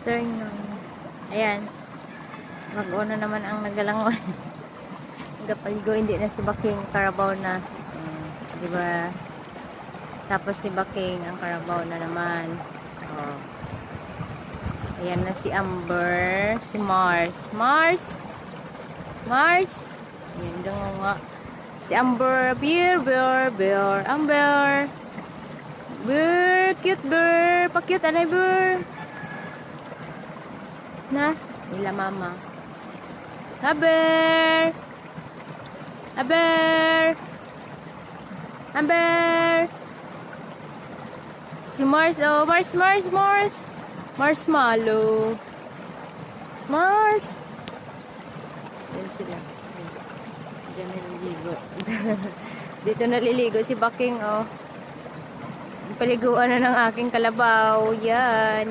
afternoon. Ayan. Mag-una naman ang nagalangoy. Nagapaligo, hindi na si Baking, Carabao na. Diba? Tapos si Baking, ang Carabao na naman. Oh. Ayan na si Amber. Si Mars. Mars! Mars! Ayan daw nga. Si Amber. Bear. Amber. Bear. Cute bear. Pa-cute. Anay bear. Na? Nila mama. Amber. Amber. Amber. Si Mars. Oh, Mars. Marshmallow. Mars. Yan sila. Diyan naliligo. Dito naliligo si Baking, oh. Paliguan na ng aking kalabaw. Yan.